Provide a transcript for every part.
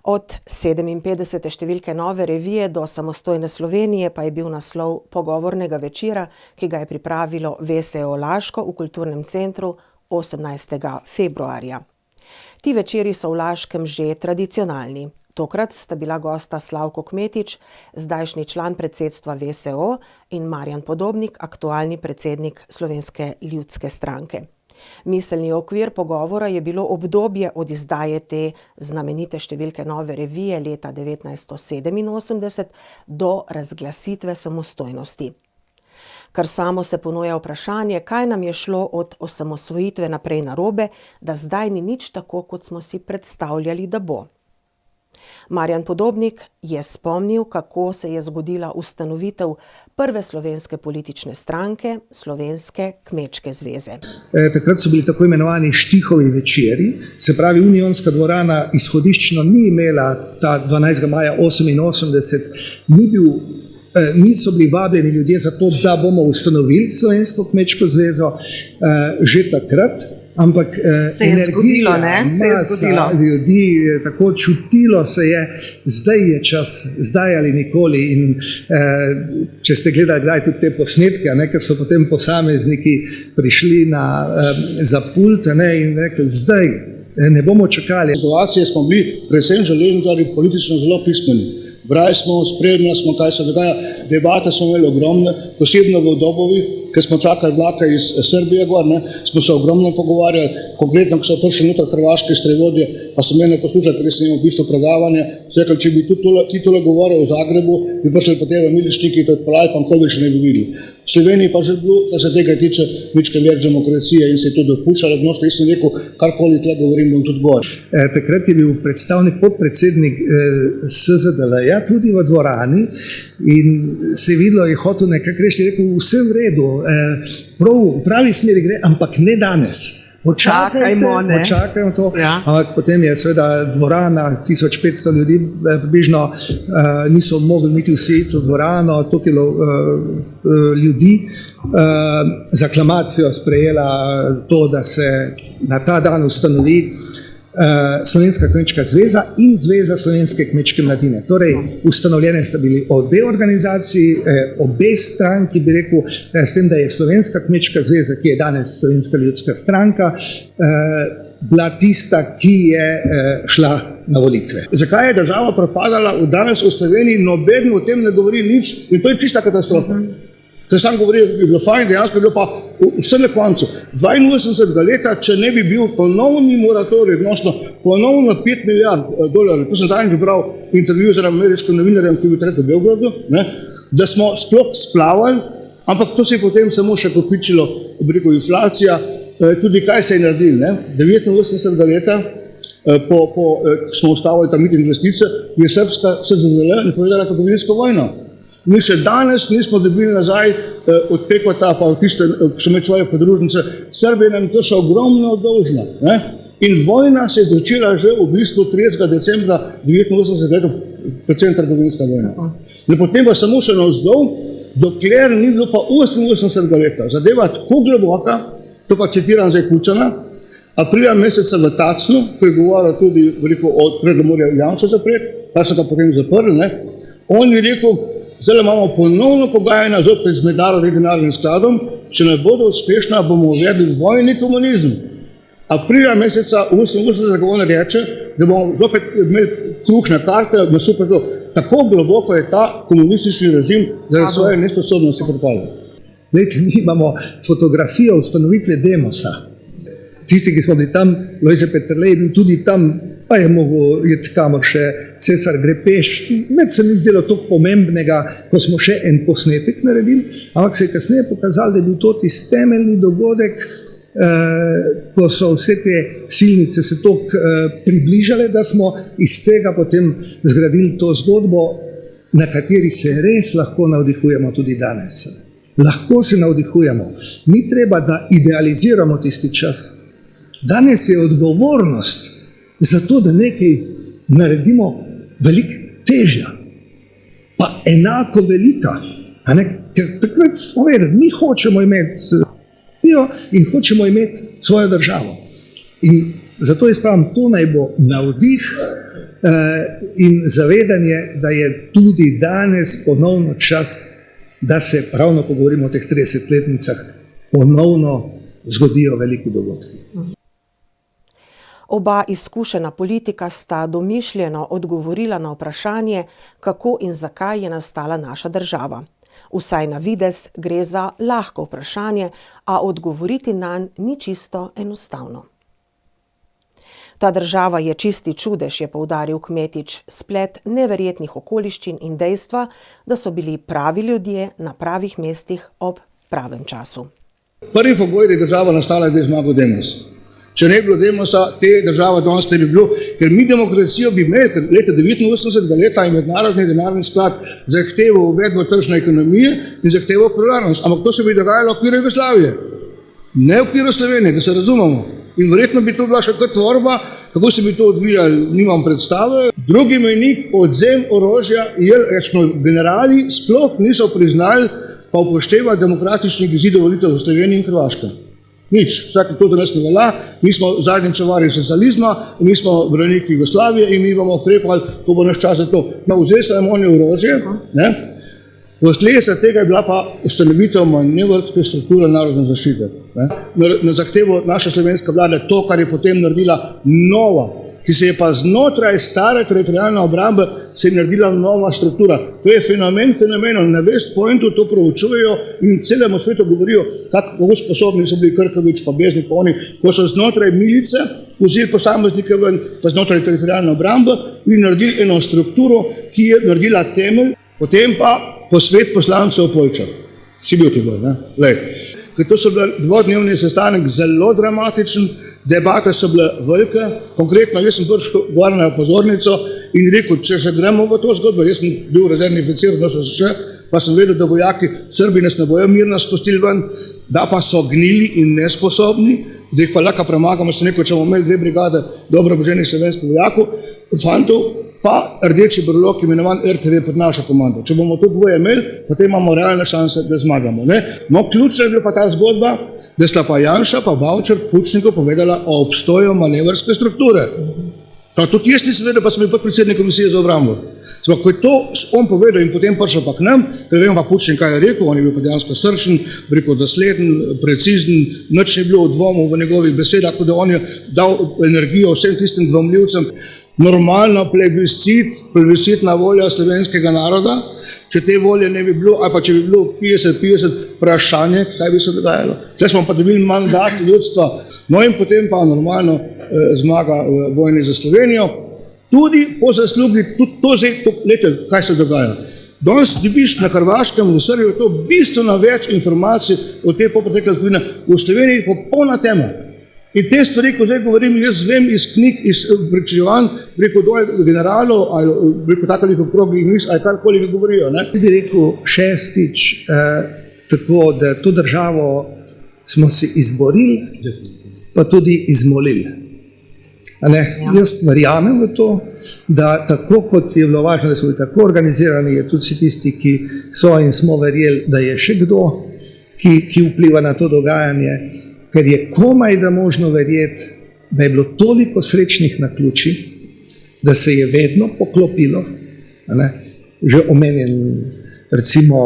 Od 57. številke Nove revije do samostojne Slovenije pa je bil naslov pogovornega večera, ki ga je pripravilo VSO Laško v Kulturnem centru 18. februarja. Ti večeri so v Laškem že tradicionalni. Tokrat sta bila gosta Slavko Kmetič, zdajšnji član predsedstva VSO, in Marjan Podobnik, aktualni predsednik Slovenske ljudske stranke. Miselni okvir pogovora je bilo obdobje od izdaje te znamenite številke Nove revije leta 1987 do razglasitve samostojnosti. Kar samo se ponuja vprašanje, kaj nam je šlo od osamosvojitve naprej narobe, da zdaj ni nič tako, kot smo si predstavljali, da bo. Marjan Podobnik je spomnil, kako se je zgodila ustanovitev prve slovenske politične stranke, Slovenske kmečke zveze. Takrat so bili tako imenovani Štihovi večeri, se pravi Unionska dvorana izhodiščno ni imela ta 12. maja 1988, niso bili vabljeni ljudje za to, da bomo ustanovili Slovensko kmečko zvezo že takrat. Ampak se je zgodilo, ne? Se je zgodilo. Ljudi, tako čutilo se je, zdaj je čas, zdaj ali nikoli. In če ste gledali kdaj tudi te posnetke, ker so potem posamezniki prišli za pult in rekli, zdaj ne bomo čakali. V situaciji smo bili predvsem železničarji politično zelo pismeni. Brali smo, spremljali smo, kaj se dogaja, debate smo imeli ogromne, posebno v Dobovi, ker smo čakali vlaka iz Srbije gor, smo se ogromno pogovarjali, konkretno, ko so prišli noter hrvaške strojvodje, pa so mene poslušali, ker sem imel v bistvu predavanje, so rekli, če bi ti tole govoril v Zagrebu, bi prišli potem v Miličniki, to je odpalaj, pa nikoli še ne bi videli. V Sloveniji pa že bilo, kar se tega tiče, mička več demokracije in se je to dopuščalo, odnosno, jaz sem rekel, karkoli tle govorim, bom tudi gor. Takrat je bil predstavnik, podpredsednik SZDL-ja tudi v dvorani in se je videlo, je hotel nekako reči, rekel, vse v redu, v pravi smeri gre, ampak ne danes. Počakajmo to. Ja. Ampak potem je seveda dvorana, 1500 ljudi, približno niso mogli niti vsi v dvorano, toliko ljudi, z aklamacijo sprejela to, da se na ta dan ustanovi Slovenska kmečka zveza in Zveza slovenske kmečke mladine. Torej, ustanovljene sta bili obe organizaciji, obe stranki, bi rekel, s tem, da je Slovenska kmečka zveza, ki je danes Slovenska ljudska stranka, bila tista, ki je šla na volitve. Zakaj je država propadala danes v Sloveniji, noben o tem ne govori nič in to je čista katastrofa. Ker sam govoril, bi bilo fajn, dejansko je bilo pa vse na koncu. 82. leta, če ne bi bil ponovni moratorij, odnosno ponovno $5 milijard, to sem zadnjič bral intervju z ameriškim novinarjem, ki je bil takrat v Beogradu, da smo sploh splavali, ampak to se je potem samo še kopičilo, obriko inflacija, tudi kaj se je naredili. 89. leta, ko smo ustavili tam investicije, je Srpska SZDL napovedala trgovinsko vojno. Mi še danes nismo dobili nazaj od Pekota, pa tiste, ki so imeli svoje podružnice. Srbija nam je to še ogromno dolžna. In vojna se je začela že v bistvu 30. decembra 1989 leta, predvsem trgovinska vojna. In potem pa samo še navzdol, dokler ni bilo pa 88. leta. Zadeva tako globoka, to pa citiram zdaj Kučana, aprila meseca v Tacnu, ko je govoril tudi o Predomorja Janša zapreti, pa so ga potem zaprli, on je rekel, zdaj imamo ponovno pogajanja zopet z mednarodnim denarnim skladom, če ne bodo uspešna, bomo uvedli vojni komunizem. Aprila meseca 88. on reče, da bomo zopet imeli kruhne karte, da super to. Tako globoko je ta komunistični režim zaradi svoje nesposobnosti propadel. Lejte, mi imamo fotografijo ustanovitve Demosa. Tisti, ki smo bili tam, Lojze Peterle je bil tudi tam, pa je mogel iti kamor še Cesar Grepeš. Med se mi zdelo toliko pomembnega, ko smo še en posnetek naredili, ampak se je kasneje pokazalo, da je bil to tisti temeljni dogodek, ko so vse te silnice se toliko približale, da smo iz tega potem zgradili to zgodbo, na kateri se res lahko navdihujemo tudi danes. Lahko se navdihujemo. Ni treba, da idealiziramo tisti čas. Danes je odgovornost za to, da nekaj naredimo veliko težja, pa enako velika. Ker takrat smo vedeli, mi hočemo imeti in hočemo imeti svojo državo. In zato jaz pravim, to naj bo navdih in zavedanje, da je tudi danes ponovno čas, da se ravno pogovorimo o teh 30-letnicah, ponovno zgodijo veliki dogodki. Oba izkušena politika sta domišljeno odgovorila na vprašanje, kako in zakaj je nastala naša država. Vsaj na videz gre za lahko vprašanje, a odgovoriti nanj ni čisto enostavno. Ta država je čisti čudež, je poudaril Kmetič, splet neverjetnih okoliščin in dejstva, da so bili pravi ljudje na pravih mestih ob pravem času. Prvi pogoj, da je država nastala, je bil zmagal Demos. Če ne bi bilo Demosa, te države danes ne bi bilo, ker mi demokracijo bi imeli, ker leta 89. leta je Mednarodni denarni sklad zahteval uvedbo tržne ekonomije in zahteval pluralnost. Ampak to se bi dogajalo v okviru Jugoslavije, ne v okviru Slovenije, da se razumemo. In verjetno bi to bila še kar tvorba, kako se bi to odvijali, nimam predstave. Drugi mejnik, odzem orožja, jer generali sploh niso priznali pa upoštevali demokratičnih izidov volitev v Sloveniji in Hrvaškem. Nič, vsake to za nas ne velja, mi smo zadnji čuvarji socializma, mi smo braniki Jugoslavije in mi bomo ukrepali, ko bo naš čas za to. Vzeli so nam oni orožje, posledica tega je bila pa ustanovitev manevrske strukture narodne zaščite. Na zahtevo naše slovenske vlade, to, kar je potem naredila nova, ki se je pa znotraj stare teritorijalne obrambe se je naredila nova struktura. To je fenomenov. Na West Pointu to proučujejo in celemu svetu govorijo, kako sposobni so bili Krkovič, pa Beznik, pa oni, ko so znotraj milice vzeli posameznike ven, pa znotraj teritorijalne obrambe in naredili eno strukturo, ki je naredila temelj, potem pa posvet poslancev Poljča. Si bil tega, ne? Lej. Ker to so bili dvodnevni sestanek zelo dramatičen, debate so bile velike, konkretno jaz sem prišel gor na pozornico in rekel, če že gremo v to zgodbo, jaz sem bil rezervni oficir, pa sem vedel, da vojaki Srbi nas ne bojo mirno spustili ven, da pa so gnili in nesposobni, da jih pa lahko premagamo, se neko, če bomo imeli 2 brigade dobro oboženih slovenskih vojakov, fantov, pa rdeči brlog imenovan RTV pod našo komando. Če bomo to dvoje imeli, potem imamo realne šanse, da zmagamo. Ne? No, ključna je bila pa ta zgodba, da sta pa Janša pa Bavčar Pučniku povedala o obstoju manevrske strukture. Pa tudi jaz nisem vedel, pa sem bil podpredsednik komisije za obrambo. Ko je to on povedal in potem prišel pa k nam, ker vemo pa Pučnik, kaj je rekel, on je bil pa dejansko srčen, rekel dosleden, precizen, nič ni bilo dvomov v njegovih besedah, tako da on je dal energijo vsem tistim dvomljivcem. Normalno plebiscitna volja slovenskega naroda, če te volje ne bi bilo, ali pa če bi bilo 50-50 vprašanje, kaj bi se dogajalo. Zdaj smo pa dobili mandat ljudstva, no in potem pa normalno zmaga v vojni za Slovenijo. Tudi po zaslugi, tudi to zdaj, lete, kaj se dogaja. Danes dobiš na Hrvaškem, v Srbiji je to bistveno več informacij o tej popretekle zgodovine. V Sloveniji popolna tema. In te stvari, ko zdaj govorim, jaz vem iz knjig, iz pričevanj, generalov, ali takalih okrogih mis, ali karkoli ga govorijo. Jaz bi rekel šestič, tako da to državo smo si izborili, pa tudi izmolili. Jaz verjamem v to, da tako kot je bilo važno, da smo bili tako organizirani, je tudi vsi tisti, ki so in smo verjeli, da je še kdo, ki vpliva na to dogajanje, ker je komaj da možno verjeti, da je bilo toliko srečnih naključij, da se je vedno poklopilo, že omenjen recimo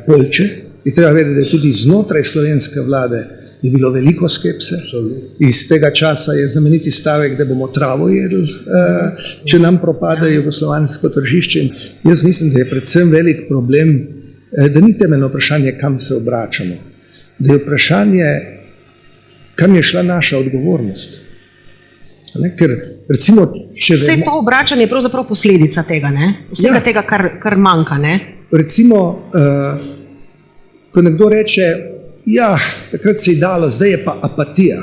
Poljče, je treba vedeti, da je tudi znotraj slovenske vlade je bilo veliko skepse. Iz tega časa je znameniti stavek, da bomo travo jedli, če nam propade jugoslovansko tržišče. Jaz mislim, da je predvsem velik problem, da ni temeljno vprašanje, kam se obračamo, da je vprašanje, kam je šla naša odgovornost. Ker recimo, če vse to obračanje je pravzaprav posledica tega, ne? Vsega tega, kar manjka, ne? Recimo, ko nekdo reče, ja, takrat se je dalo, zdaj je pa apatija.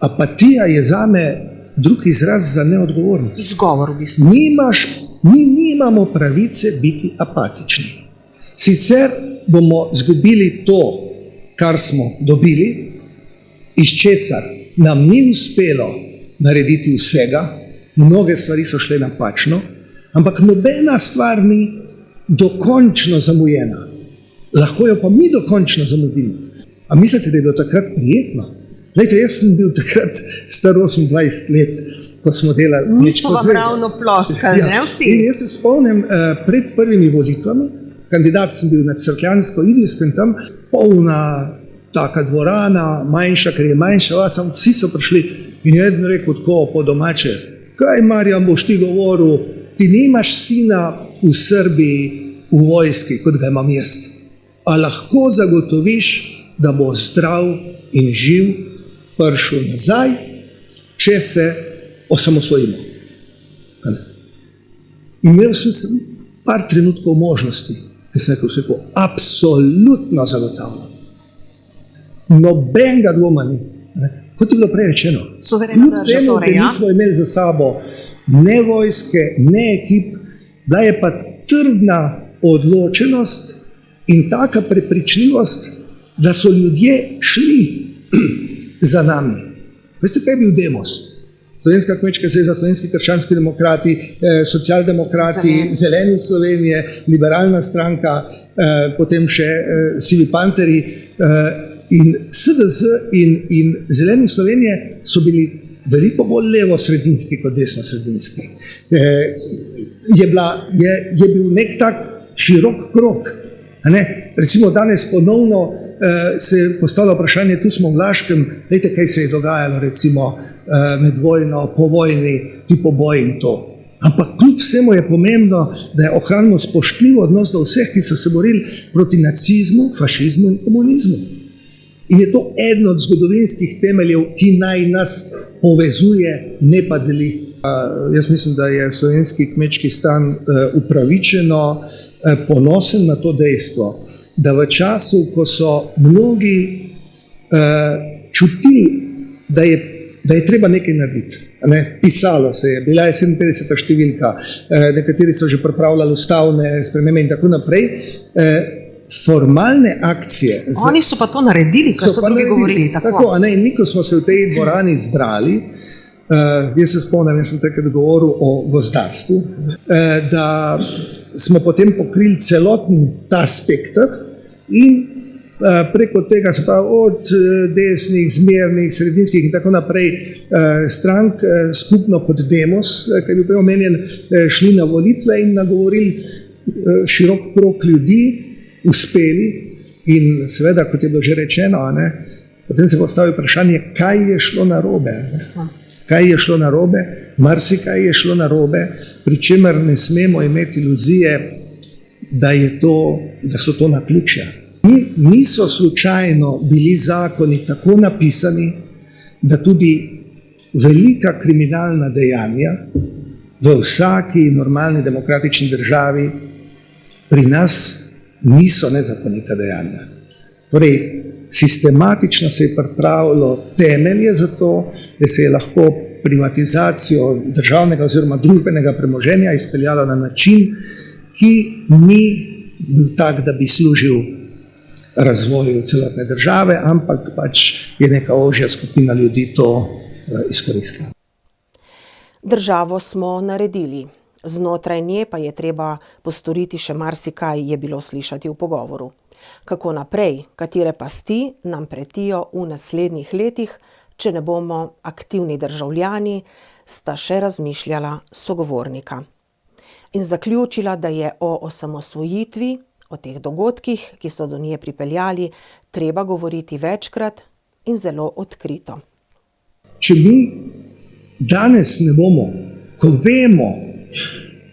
Apatija je zame drug izraz za neodgovornost. Izgovor v bistvu. Mi nimamo pravice biti apatični. Sicer bomo izgubili to, kar smo dobili, iz česar nam ni uspelo narediti vsega, mnoge stvari so šle napačno, ampak nobena stvar ni dokončno zamujena. Lahko jo pa mi dokončno zamudimo. A mislite, da je bilo takrat prijetno? Glejte, jaz sem bil takrat star 28 let ko smo delali. Niso vam ravno ploskali, ne vsi? In jaz se spomnim, pred prvimi volitvami, kandidat sem bil na Cerkljansko-Idrijskem, tam polna taka dvorana, manjša, ker je manjša vas, vsi so prišli in je eden rekel tako po domače, kaj Marjan boš ti govoril, ti nimaš sina v Srbiji v vojski, kot ga imam jaz. A lahko zagotoviš, da bo zdrav in živ prišel nazaj, če se osamosvojimo. Imel sem par trenutkov možnosti, ki sem rekel, absolutno zagotavljam. Nobenega dvoma ni. Kot je bilo prej rečeno, kljub temu, da nismo imeli za sabo ne vojske, ne ekip, bila je pa trdna odločenost in taka prepričljivost, da so ljudje šli za nami. Veste, kaj je bil Demos? Slovenska kmečka zveza, Slovenski krščanski demokrati, socialdemokrati, Zeleni Slovenije, Liberalna stranka, potem še Sivi Panteri in SDS in Zeleni Slovenije so bili veliko bolj levo-sredinski kot desno-sredinski. Je bil nek tak širok krog. Recimo danes ponovno se je postavilo vprašanje, tu smo v Laškem, veste, kaj se je dogajalo recimo med vojno, po vojni, ti poboj in to. Ampak kljub vsemu je pomembno, da ohranimo spoštljiv odnos do vseh, ki so se borili proti nacizmu, fašizmu in komunizmu. In je to eden od zgodovinskih temeljev, ki naj nas povezuje, ne pa deli. Jaz mislim, da je slovenski kmečki stan upravičeno ponosen na to dejstvo, da v času, ko so mnogi čutili, da je treba nekaj narediti. Pisalo se je, bila je 57. številka, nekateri so že pripravljali ustavne spremembe in tako naprej. Formalne akcije. Oni so pa to naredili, kar so drugi govorili. Tako, in mi, ko smo se v tej dvorani zbrali, jaz se spomnim, jaz sem takrat govoril o gozdarstvu, da smo potem pokrili celoten ta spektr in preko tega, se pravi, od desnih, zmernih, sredinskih in tako naprej strank skupno kot Demos, ki je bil prej omenjen, šli na volitve in nagovorili širok krog ljudi, uspeli in seveda, kot je bilo že rečeno, potem se postavi vprašanje, kaj je šlo narobe. Kaj je šlo narobe? Marsikaj je šlo narobe, pri čemer ne smemo imeti iluzije, da so to naključja. Niso slučajno bili zakoni tako napisani, da tudi velika kriminalna dejanja v vsaki normalni demokratični državi pri nas niso nezakonita dejanja. Torej, sistematično se je pripravilo temelje za to, da se je lahko privatizacijo državnega oziroma družbenega premoženja izpeljalo na način, ki ni bil tak, da bi služil razvoju celotne države, ampak pač je neka ožja skupina ljudi to izkoristila. Državo smo naredili. Znotraj nje pa je treba postoriti še marsikaj, je bilo slišati v pogovoru. Kako naprej, katere pasti nam pretijo v naslednjih letih, če ne bomo aktivni državljani, sta še razmišljala sogovornika. In zaključila, da je o osamosvojitvi, o teh dogodkih, ki so do nje pripeljali, treba govoriti večkrat in zelo odkrito. Če mi danes ne bomo, ko vemo,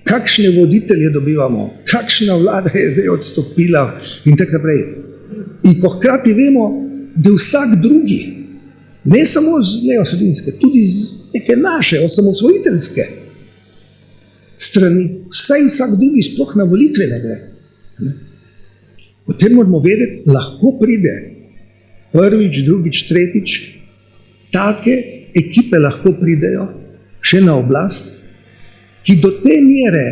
kakšne voditelje dobivamo, kakšna vlada je zdaj odstopila in tako naprej. In ko hkrati vemo, da vsak drugi, ne samo z levo-sredinske, tudi z neke naše osamosvojiteljske strani, vsak drugi sploh na volitve ne gre. Potem moramo vedeti, lahko pride prvič, drugič, tretjič, take ekipe lahko pridejo še na oblast, ki do te mere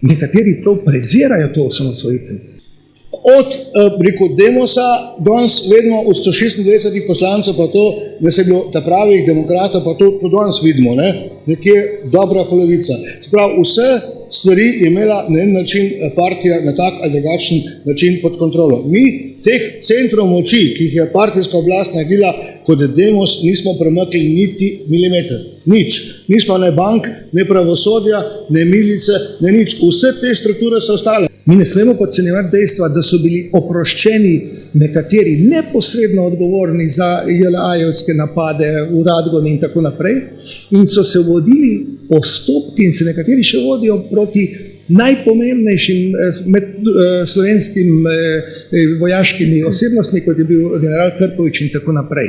nekateri prav prezirajo to osamosvojitev. Od Demosa danes vedno od 126 poslancev, pa to, da se je bilo ta pravih demokratov, pa to danes vidimo, nekje dobra polovica. Sprav, vse stvari je imela na en način partija na tak ali drugačen način pod kontrolo. Mi teh centrov moči, ki jih je partijska oblast naredila kot demos, nismo premakli niti milimeter. Nič. Nismo ne bank, ne pravosodja, ne milice, ne nič. Vse te strukture so ostale. Mi ne smemo podcenjevati dejstva, da so bili oproščeni nekateri neposredno odgovorni za JLA-jevske napade v Radgoni in tako naprej in so se vodili postopki in se nekateri še vodijo proti najpomembnejšim slovenskim vojaškimi osebnostmi, kot je bil general Krkovič in tako naprej.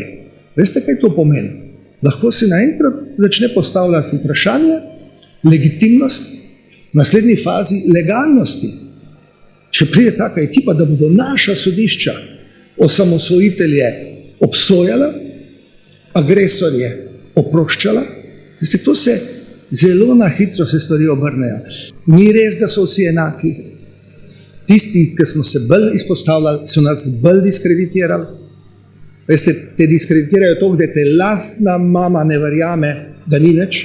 Veste, kaj to pomeni? Lahko se naenkrat začne postavljati vprašanje legitimnosti, v naslednji fazi legalnosti. Če pride taka ekipa, da bodo naša sodišča osamosvojitelje obsojala, agresorje oproščala, veste, to se zelo na hitro se stvari obrnejo. Ni res, da so vsi enaki. Tisti, ki smo se bolj izpostavljali, so nas bolj diskreditirali. Veste, te diskreditirajo to, da te lastna mama ne verjame, da ni nič,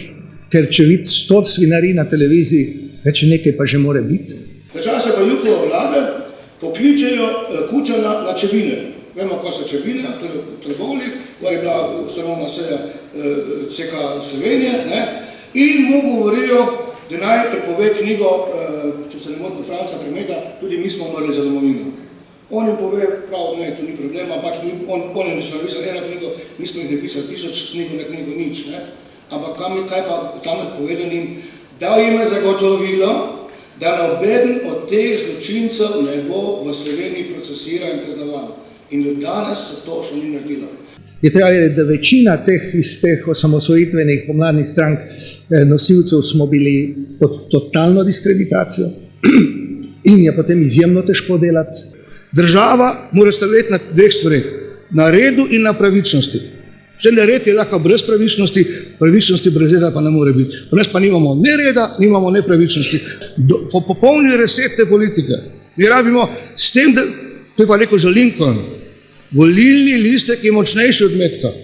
ker če vidi 100 svinarij na televiziji, reče nekaj pa že more biti. Čase pa Jukove vlade pokličejo Kučana na Čebine. Vemo, ko so Čebine, to je v Trbovljah, kjer je bila ustanovna seja CK Slovenije, ne? In mu govorijo, da naj prepove knjigo, če se ne motim, Franca Premeta, tudi mi smo umrli za domovino. On jim pove, prav, ne, to ni problema, pač on je niso napisali eno knjigo, mi smo jih napisali 1000 knjigo, na knjigo nič, ne? Ampak kaj pa tam je povedanim, da jim je zagotovilo, da nobeden od teh zločincev ne bo v Sloveniji procesiran in kaznovan. In do danes se to še ni naredilo. Je treba vedeti, da večina iz teh osamosvojitvenih pomladnih strank nosilcev smo bili pod totalno diskreditacijo in je potem izjemno težko delati. Država mora staviti na dveh stvareh, na redu in na pravičnosti. Želja red je lahko brez pravičnosti, pravičnosti brez reda pa ne more biti. Pri nas pa nimamo ne reda, nimamo ne pravičnosti. Po popolni reset te politike. Mi rabimo s tem, da, to je pa rekel že Lincoln, volilni listek je močnejši od metka.